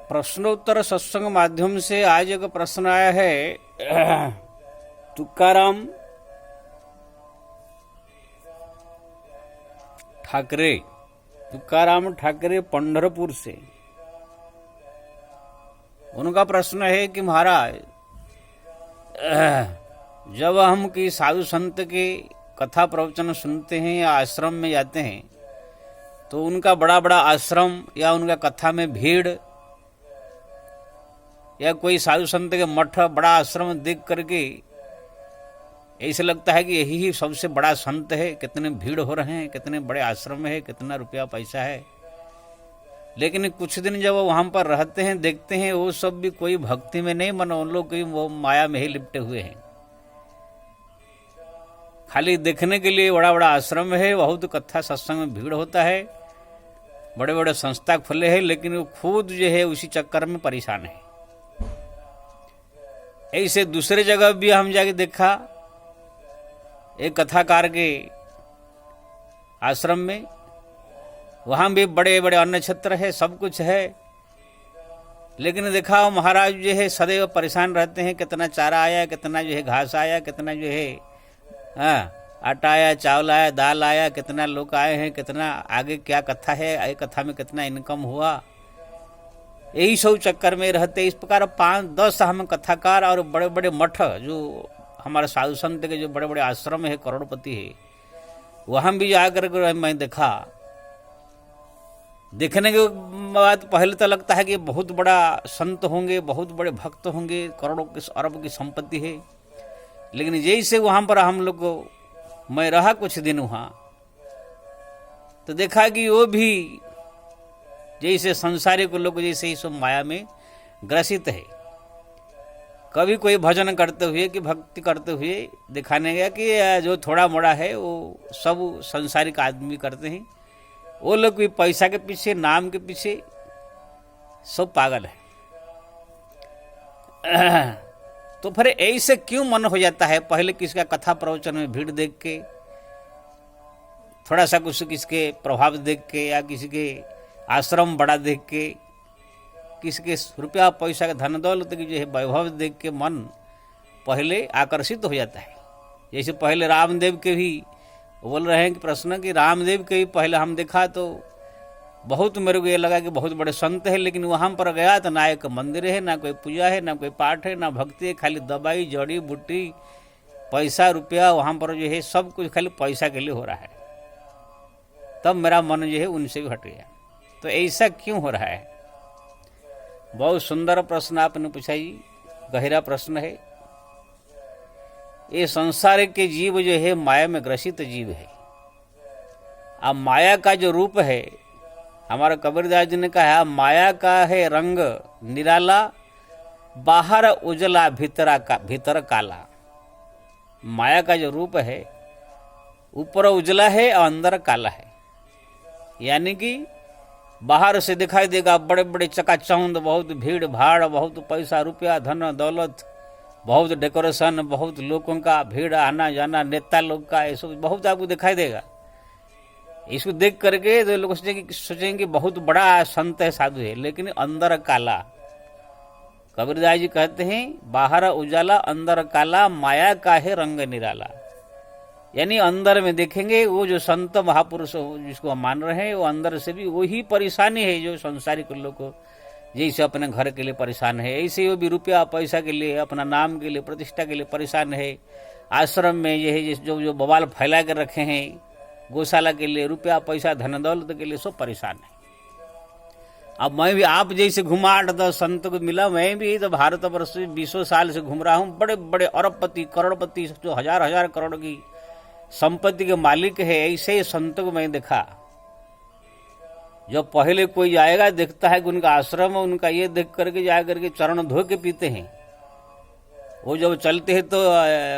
प्रश्नोत्तर सत्संग माध्यम से आज एक प्रश्न आया है। तुकाराम ठाकरे पंढरपुर से। उनका प्रश्न है कि महाराज, जब हम किसी साधु संत के कथा प्रवचन सुनते हैं या आश्रम में जाते हैं तो उनका बड़ा बड़ा आश्रम या उनका कथा में भीड़ या कोई साधु संत के मठ बड़ा आश्रम देख करके ऐसे लगता है कि यही सबसे बड़ा संत है। कितने भीड़ हो रहे हैं, कितने बड़े आश्रम है, कितना रुपया पैसा है। लेकिन कुछ दिन जब वहां पर रहते हैं देखते हैं वो सब भी कोई भक्ति में नहीं, मन उन लोग वो माया में ही लिपटे हुए हैं। खाली देखने के लिए बड़ा बड़ा आश्रम है, बहुत कथा सत्संग में भीड़ होता है, बड़े बड़े संस्था खुले हैं, लेकिन वो खुद जो है उसी चक्कर में परेशान है। ऐसे दूसरे जगह भी हम जाके देखा, एक कथाकार के आश्रम में, वहां भी बड़े बड़े अन्न क्षेत्र है, सब कुछ है, लेकिन देखा महाराज जो है सदैव परेशान रहते हैं। कितना चारा आया, कितना जो है घास आया, कितना जो है आटा आया, चावल आया, दाल आया, कितना लोग आए हैं, कितना आगे क्या कथा है, एक कथा में कितना इनकम हुआ, यही सब चक्कर में रहते। इस प्रकार 5-10 हम कथाकार और बड़े बड़े मठ जो हमारे साधु संत के जो बड़े बड़े आश्रम है, करोड़पति है, वहां भी जाकर मैं देखा। देखने के बाद पहले तो लगता है कि बहुत बड़ा संत होंगे, बहुत बड़े भक्त होंगे, करोड़ों की अरब की संपत्ति है। लेकिन जैसे वहां पर हम लोग को, मैं रहा कुछ दिन वहां, तो देखा कि वो भी जैसे संसारिक लोग जैसे ही सब माया में ग्रसित है। कभी कोई भजन करते हुए कि भक्ति करते हुए दिखाने गया कि जो थोड़ा मोड़ा है वो सब संसारिक आदमी करते हैं, वो लोग भी पैसा के पीछे, नाम के पीछे सब पागल है। तो फिर ऐसे क्यों मन हो जाता है? पहले किसका कथा प्रवचन में भीड़ देख के, थोड़ा सा कुछ किसके प्रभाव देख के, या किसी के आश्रम बड़ा देख के, किसी के रुपया पैसा के धन दौलत की जो है वैभव देख के मन पहले आकर्षित हो जाता है। जैसे पहले रामदेव के भी बोल रहे हैं कि प्रश्न कि रामदेव के भी पहले हम देखा तो बहुत मेरे को ये लगा कि बहुत बड़े संत है, लेकिन वहां पर गया तो ना एक मंदिर है, ना कोई पूजा है, ना कोई पाठ है, ना भक्ति है, खाली दवाई जड़ी बूटी, पैसा रुपया, वहां पर जो है सब कुछ खाली पैसा के लिए हो रहा है। तब मेरा मन जो है उनसे भी हट गया। तो ऐसा क्यों हो रहा है? बहुत सुंदर प्रश्न आपने पूछा जी, गहरा प्रश्न है। ये संसार के जीव जो है माया में ग्रसित जीव है। अब माया का जो रूप है, हमारा कबीरदास जी ने कहा, माया का है रंग निराला, बाहर उजला भीतर काला। माया का जो रूप है ऊपर उजला है और अंदर काला है। यानी कि बाहर से दिखाई देगा बड़े बड़े चकाचौंध, बहुत भीड़ भाड़, बहुत पैसा रुपया धन दौलत, बहुत डेकोरेशन, बहुत लोगों का भीड़ आना जाना, नेता लोग का, ये सब बहुत आपको दिखाई देगा। इसको देख करके तो लोग सोचेंगे बहुत बड़ा संत है, साधु है, लेकिन अंदर काला। कबीरदास जी कहते हैं, बाहर उजाला अंदर काला, माया का है रंग निराला। यानी अंदर में देखेंगे वो जो संत महापुरुष जिसको हम मान रहे हैं, वो अंदर से भी वही परेशानी है जो संसारिक लोग को जैसे अपने घर के लिए परेशान है, ऐसे वो भी रुपया पैसा के लिए, अपना नाम के लिए, प्रतिष्ठा के लिए परेशान है। आश्रम में ये है जो जो बवाल फैला कर रखे हैं, गौशाला के लिए, रुपया पैसा धन दौलत के लिए सब परेशान है। अब मैं भी आप जैसे घुमा 8-10 संत को मिला, मैं भी तो भारत वर्ष 20 साल से घूम रहा हूँ। बड़े बड़े अरबपति करोड़पति जो हजार करोड़ की संपत्ति के मालिक है, ऐसे संत को मैं देखा। जब पहले कोई जाएगा देखता है कि उनका आश्रम है, उनका ये देख करके जा करके चरण धो के पीते हैं। वो जब चलते हैं तो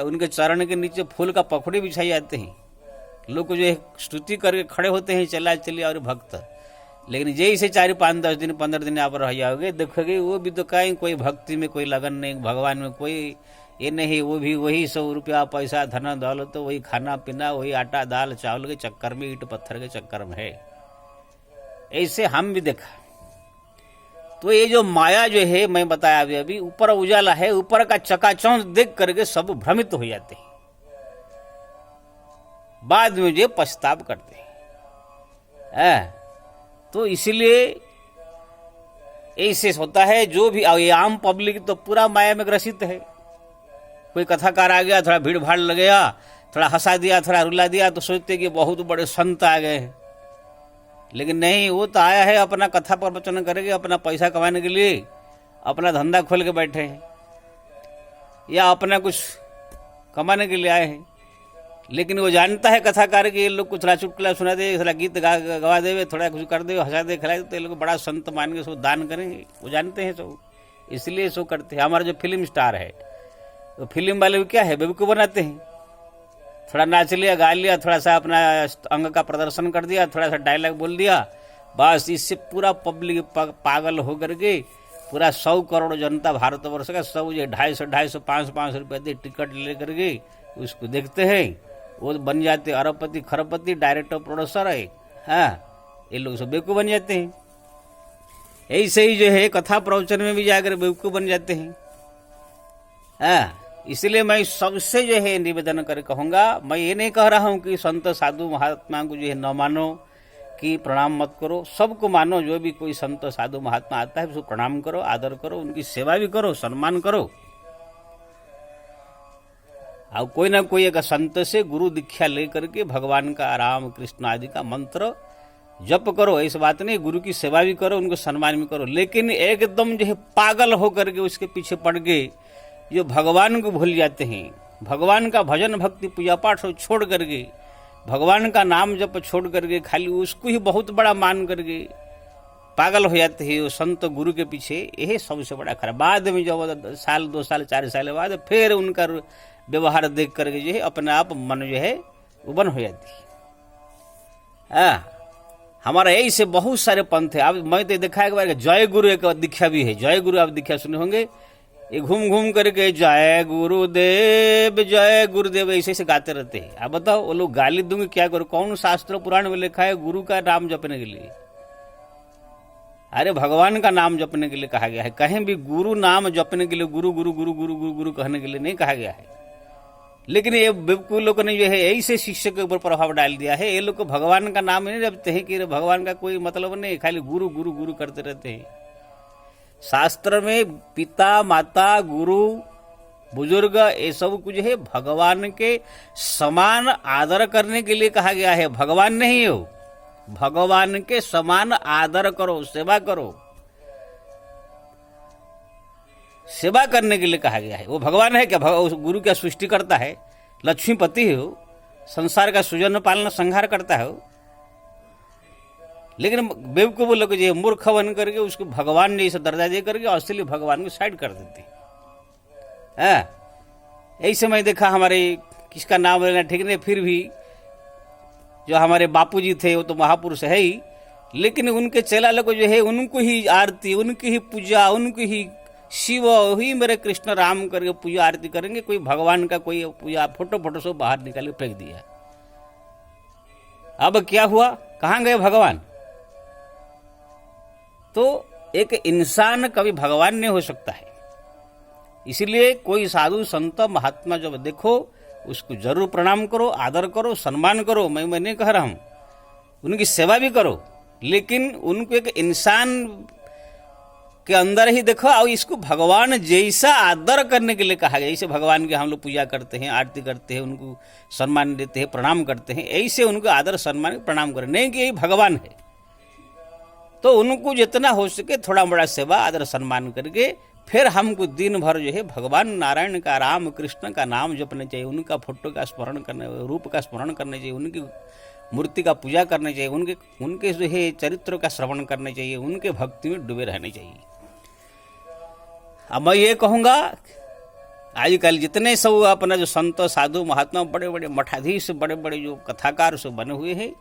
उनके चरण के नीचे फूल का पखड़ी बिछाई जाते हैं। लोग जो है स्तुति करके खड़े होते हैं, चला चलिए और भक्त। लेकिन जैसे 4-5-10 दिन 15 दिन आप रह जाओगे, देखोगे वो भी तो कहीं कोई भक्ति में कोई लगन नहीं, भगवान में कोई ये नहीं, वो भी वही 100 रुपया पैसा धन दौलत, तो वही खाना पीना, वही आटा दाल चावल के चक्कर में, ईट पत्थर के चक्कर में है। ऐसे हम भी देखा। तो ये जो माया जो है मैं बताया अभी अभी, ऊपर उजाला है, ऊपर का चकाचौंध देख करके सब भ्रमित हो जाते हैं, बाद में जो पछताव करते हैं। तो इसलिए ऐसे होता है, जो भी आम पब्लिक तो पूरा माया में ग्रसित है। कोई कथाकार आ गया, थोड़ा भीड़ भाड़ लग गया, थोड़ा हंसा दिया, थोड़ा रुला दिया, तो सोचते कि बहुत बड़े संत आ गए हैं। लेकिन नहीं, वो तो आया है अपना कथा प्रवचन करेंगे, अपना पैसा कमाने के लिए, अपना धंधा खोल के बैठे हैं, या अपना कुछ कमाने के लिए आए हैं। लेकिन वो जानता है कथाकार कि ये लोग कुछ थोड़ा चुटकुला सुना दे, थोड़ा गीत गवा दे, थोड़ा कुछ कर दे, हंसा दे, खिला दे, तो ये लोग बड़ा संत मान के सो दान करेंगे। वो जानते हैं सब, इसलिए सो करते हैं। हमारा जो फिल्म स्टार है, तो फिल्म वाले क्या है, बेवकूफ़ बनाते हैं। थोड़ा नाच लिया, गा लिया, थोड़ा सा अपना अंग का प्रदर्शन कर दिया, थोड़ा सा डायलॉग बोल दिया, बस इससे पूरा पब्लिक पागल होकर के, पूरा 100 करोड़ जनता भारतवर्ष का सब ये 250, 500 रुपये दे टिकट ले करके उसको देखते हैं। वो बन जाते अरबपति, खरबपति, डायरेक्टर, प्रोड्यूसर है। हाँ, ये लोग सब बेवकूफ़ बन जाते हैं। ऐसे ही जो है कथा प्रवचन में भी जाकर बेवकूफ़ बन जाते हैं। हाँ, इसलिए मैं सबसे जो है निवेदन कर कहूँगा, मैं ये नहीं कह रहा हूँ कि संत साधु महात्मा को जो है न मानो, कि प्रणाम मत करो, सबको मानो। जो भी कोई संत साधु महात्मा आता है उसको प्रणाम करो, आदर करो, उनकी सेवा भी करो, सम्मान करो। और कोई ना कोई एक संत से गुरु दीक्षा लेकर के भगवान का, राम कृष्ण आदि का मंत्र जप करो। ऐसी बात नहीं, गुरु की सेवा भी करो, उनको सम्मान भी करो। लेकिन एकदम जो है पागल होकर के उसके पीछे पड़ गए, जो भगवान को भूल जाते हैं, भगवान का भजन भक्ति पूजा पाठ सब छोड़ करके, भगवान का नाम जप छोड़ करके खाली उसको ही बहुत बड़ा मान करके पागल हो जाते हैं वो संत गुरु के पीछे। यही सबसे बड़ा खराब। बाद में जब साल 2 साल 4 साल बाद फिर उनका व्यवहार देख करके जो है अपने आप मन जो है उबन हो जाती है। हमारा यही से बहुत सारे पंथ है। अब मैं तो देखा है कि जय गुरु एक दीक्षा भी है। जय गुरु आप दीक्षा सुने होंगे, ये घूम घूम करके जय गुरुदेव ऐसे ऐसे गाते रहते हैं। आप बताओ, वो लोग गाली दूंगे क्या करो? कौन शास्त्र पुराण में लिखा है गुरु का नाम जपने के लिए? अरे भगवान का नाम जपने के लिए कहा गया है। कहीं भी गुरु नाम जपने के लिए गुरु गुरु गुरु गुरु गुरु गुरु कहने के लिए नहीं कहा गया है। लेकिन ये बेवकूफ लोगों ने जो है ऐसे शिष्य के ऊपर प्रभाव डाल दिया है। ये लोग को भगवान का नाम नहीं जपते हैं कि भगवान का कोई मतलब नहीं, खाली गुरु गुरु गुरु करते रहते हैं। शास्त्र में पिता माता गुरु बुजुर्ग ये सब कुछ है भगवान के समान आदर करने के लिए कहा गया है। भगवान नहीं हो, भगवान के समान आदर करो, सेवा करो। सेवा करने के लिए कहा गया है। वो भगवान है क्या? गुरु क्या सृष्टि करता है? लक्ष्मीपति हो, संसार का सृजन पालन संहार करता है। लेकिन बेवकूफ लोग जो मूर्ख बन करके उसको भगवान जैसा दर्जा दे करके असली भगवान को साइड कर देते हैं। ऐसे मैं देखा, हमारे किसका नाम लेना ठीक नहीं, फिर भी जो हमारे बापूजी थे वो तो महापुरुष है ही, लेकिन उनके चेला लोग जो है उनको ही आरती, उनकी ही पूजा, उनकी ही शिव ही मेरे कृष्ण राम करके पूजा आरती करेंगे। कोई भगवान का कोई पूजा फोटो से बाहर निकाल के फेंक दिया। अब क्या हुआ? कहाँ गए भगवान? तो एक इंसान कभी भगवान नहीं हो सकता है। इसीलिए कोई साधु संत महात्मा जब देखो उसको जरूर प्रणाम करो, आदर करो, सम्मान करो। मैं नहीं कह रहा हूं, उनकी सेवा भी करो, लेकिन उनको एक इंसान के अंदर ही देखो और इसको भगवान जैसा आदर करने के लिए कहा गया। जैसे भगवान की हम लोग पूजा करते हैं, आरती करते हैं, उनको सम्मान देते हैं, प्रणाम करते हैं, ऐसे उनको आदर सम्मान प्रणाम करें। नहीं कि यही भगवान है, तो उनको जितना हो सके थोड़ा बड़ा सेवा आदर सम्मान करके फिर हमको दिन भर जो है भगवान नारायण का, राम कृष्ण का नाम जपने चाहिए, उनका फोटो का स्मरण करने, रूप का स्मरण करने चाहिए, उनकी मूर्ति का पूजा करनी चाहिए, उनके जो है चरित्र का श्रवण करने चाहिए, उनके भक्ति में डूबे रहने चाहिए। अब मैं ये कहूँगा, आजकल जितने सब अपना जो संत साधु महात्मा, बड़े बड़े मठाधीश, बड़े बड़े जो कथाकार सब बने हुए हैं,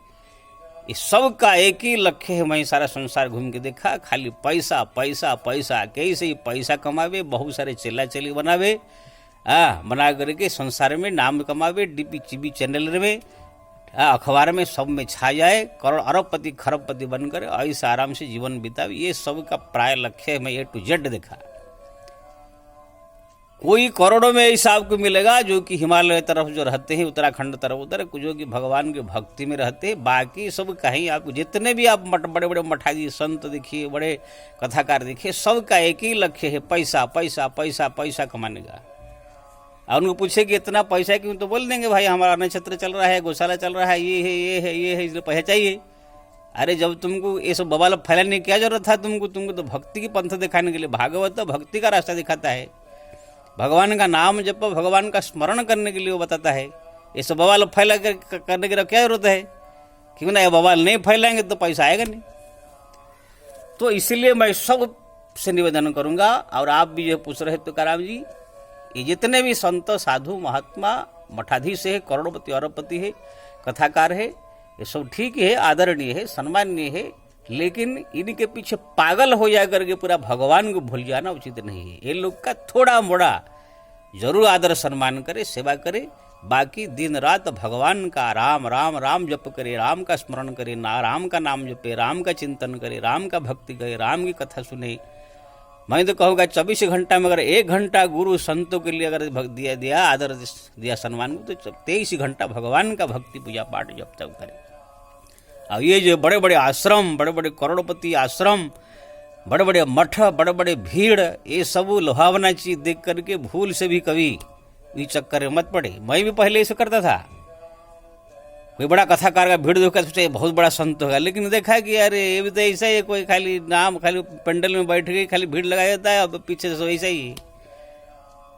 इस सब का एक ही लक्ष्य है। मैं सारा संसार घूम के देखा, खाली पैसा पैसा पैसा, कैसे ही पैसा कमावे, बहुत सारे चेला चेली बनावे, बना करके संसार में नाम कमावे, डीपी चैनल में अखबार में सब में छा जाए, करोड़ अरबपति खरबपति बनकर ऐसे आराम से जीवन बितावे, ये सब का प्राय लक्ष्य है। मैं A to Z देखा। कोई करोड़ों में ऐसा आपको मिलेगा जो कि हिमालय तरफ जो रहते हैं, उत्तराखंड तरफ उधर जो कि भगवान की भक्ति में रहते हैं। बाकी सब कहीं आपको जितने भी आप बड़े बड़े मठाजी संत देखिए, बड़े कथाकार देखिए, सबका एक ही लक्ष्य है, पैसा पैसा पैसा पैसा कमाने का। और उनको पूछे कि इतना पैसा क्यों, तो बोल देंगे भाई हमारा नक्षत्र चल रहा है, गौशाला चल रहा है, ये है ये है ये है, इसलिए पैसा चाहिए। अरे जब तुमको ये सब बवाल फैलाने की क्या जरूरत था, तुमको तो भक्ति की पंथ दिखाने के लिए, भागवत तो भक्ति का रास्ता दिखाता है, भगवान का नाम जप भगवान का स्मरण करने के लिए वो बताता है। ये सब बवाल फैला करने की क्या जरूरत है, क्यों ना ये बवाल नहीं फैलाएंगे तो पैसा आएगा नहीं। तो इसलिए मैं सबसे निवेदन करूंगा, और आप भी जो पूछ रहे तुकाराम जी, ये जितने भी संत साधु महात्मा मठाधीश है, करोड़पति अरबपति है, कथाकार है, ये सब ठीक है, आदरणीय है, सम्माननीय है, लेकिन इनके पीछे पागल हो जा करके पूरा भगवान को भूल जाना उचित नहीं है। ये लोग का थोड़ा मोड़ा जरूर आदर सम्मान करे, सेवा करे, बाकी दिन रात भगवान का राम राम राम जप करे, राम का स्मरण करे, ना राम का नाम जपे, राम का चिंतन करे, राम का भक्ति करे, राम की कथा सुने। मैं तो कहूँगा 24 घंटा में अगर 1 घंटा गुरु संतों के लिए अगर दिया आदर दिया सम्मान को, तो 23 घंटा भगवान का भक्ति पूजा पाठ जब तक करे। अब ये जो बड़े बड़े आश्रम, बड़े बड़े करोड़पति आश्रम, बड़े बड़े मठ, बड़े बड़े भीड़, ये सब लुभावना चीज देख करके भूल से भी कभी इस चक्कर में मत पड़े। मैं भी पहले ऐसे करता था, कोई बड़ा कथाकार का भीड़ देखकर सोचे बहुत बड़ा संत होगा, लेकिन देखा कि अरे ये भी तो ऐसा ही, कोई खाली नाम, खाली पंडल में बैठ गई, खाली भीड़ लगा देता है, और पीछे से ऐसा ही।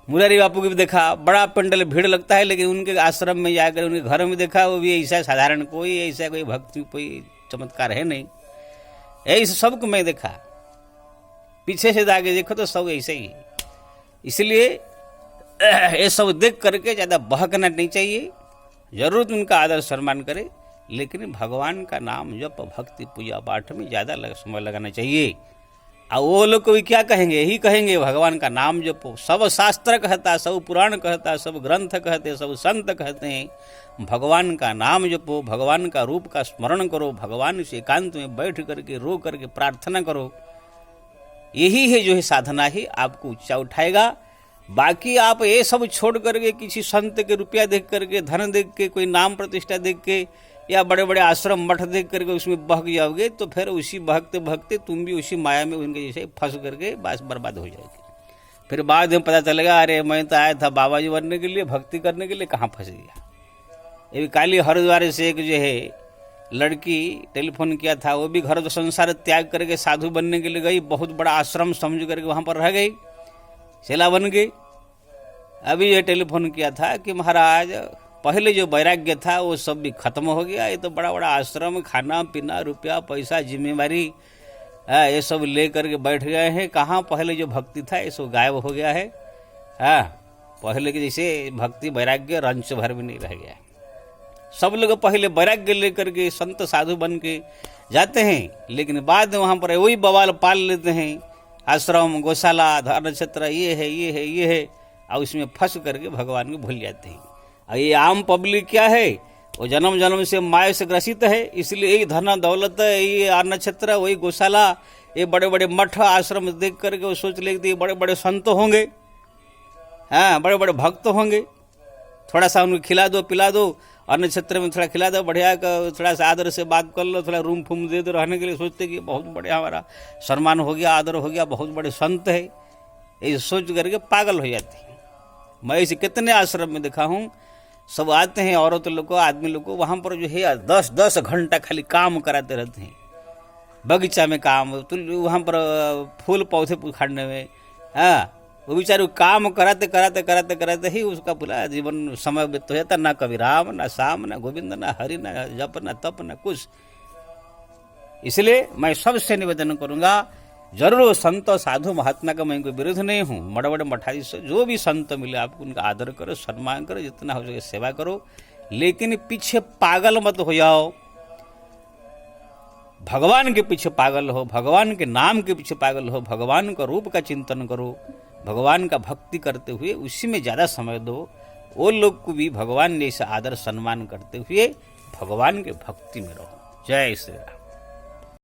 मुरारी बापू की भी देखा, बड़ा पंडल भीड़ लगता है, लेकिन उनके आश्रम में जाकर उनके घर में देखा, वो भी ऐसा साधारण, कोई ऐसा कोई भक्ति कोई चमत्कार है नहीं। ऐसे सबको मैं देखा, पीछे से आगे देखो तो सब ऐसे ही। इसलिए ये सब देख करके ज़्यादा बहकना नहीं चाहिए, जरूर उनका आदर सम्मान करे, लेकिन भगवान का नाम जप भक्ति पूजा पाठ में ज़्यादा समय लगाना चाहिए। और वो लोग को भी क्या कहेंगे, यही कहेंगे भगवान का नाम जपो। सब शास्त्र कहता, सब पुराण कहता, सब ग्रंथ कहते, सब संत कहते हैं भगवान का नाम जपो, भगवान का रूप का स्मरण करो, भगवान से एकांत में बैठ करके रो करके प्रार्थना करो। यही है जो है साधना ही आपको ऊंचा उठाएगा। बाकी आप ये सब छोड़ करके किसी संत के रुपया देख करके, धन देख के, कोई नाम प्रतिष्ठा देख के, या बड़े बड़े आश्रम मठ देख करके उसमें बहक जाओगे, तो फिर उसी बहकते बहकते तुम भी उसी माया में उनके जैसे फंस करके बस बर्बाद हो जाएगी। फिर बाद में पता चलेगा अरे मैं तो आया था बाबा जी बनने के लिए, भक्ति करने के लिए, कहाँ फंस गया। ये भी काली हरिद्वार से एक जो है लड़की टेलीफोन किया था, वो भी घर संसार त्याग करके साधु बनने के लिए गई, बहुत बड़ा आश्रम समझ करके वहाँ पर रह गई, चेला बन गई। अभी ये टेलीफोन किया था कि महाराज पहले जो वैराग्य था वो सब भी खत्म हो गया, ये तो बड़ा बड़ा आश्रम, खाना पीना, रुपया पैसा, जिम्मेवारी, ये सब ले करके बैठ गए हैं। कहाँ पहले जो भक्ति था ये सब गायब हो गया है। पहले के जैसे भक्ति वैराग्य रंच भर भी नहीं रह गया। सब लोग पहले वैराग्य लेकर के संत साधु बन के जाते हैं, लेकिन बाद में वहाँ पर वही बवाल पाल लेते हैं, आश्रम, गौशाला, धर्म क्षेत्र, ये है ये है ये है, और उसमें फंस करके भगवान को भूल जाते हैं। और ये आम पब्लिक क्या है, वो जन्म जन्म से माया से ग्रसित है, इसलिए यही धन दौलत, ये अन्न क्षेत्र, वही गौशाला, ये बड़े बड़े मठ आश्रम देख करके वो सोच लेते बड़े बड़े संत होंगे, बड़े बड़े भक्त होंगे, थोड़ा सा उनको खिला दो पिला दो, अन्न क्षेत्र में थोड़ा खिला दो, बढ़िया थोड़ा सा आदर से बात कर लो, थोड़ा रूम फूम दे दो रहने के लिए, सोचते कि बहुत बढ़िया हमारा सम्मान हो गया, आदर हो गया, बहुत बड़े संत है, ये सोच करके पागल हो जाते हैं। मैं इसे कितने आश्रम में देखा हूँ, सब आते हैं औरत लोग को, आदमी लोग को, वहाँ पर जो है 10-10 घंटा खाली काम कराते रहते हैं, बगीचा में काम, तो वहाँ पर फूल पौधे उखाड़ने में, वो बेचारे काम कराते कराते कराते कराते ही उसका पूरा जीवन समय व्यतीत हो जाता, ना कभी राम, ना श्याम, ना गोविंद, ना हरि, ना जप, ना तप, ना कुछ। इसलिए मैं सबसे निवेदन करूंगा, जरूर संत साधु महात्मा का मैं कोई विरोध नहीं हूँ, बड़े बड़े मठारी से जो भी संत मिले आपको उनका आदर करो, सम्मान करो, जितना हो सके सेवा करो, लेकिन पीछे पागल मत हो जाओ, भगवान के पीछे पागल हो, भगवान के नाम के पीछे पागल हो, भगवान का रूप का चिंतन करो, भगवान का भक्ति करते हुए उसी में ज़्यादा समय दो। वो लोग को भी भगवान ने ऐसा आदर सम्मान करते हुए भगवान के भक्ति में रहो। जय श्री राम।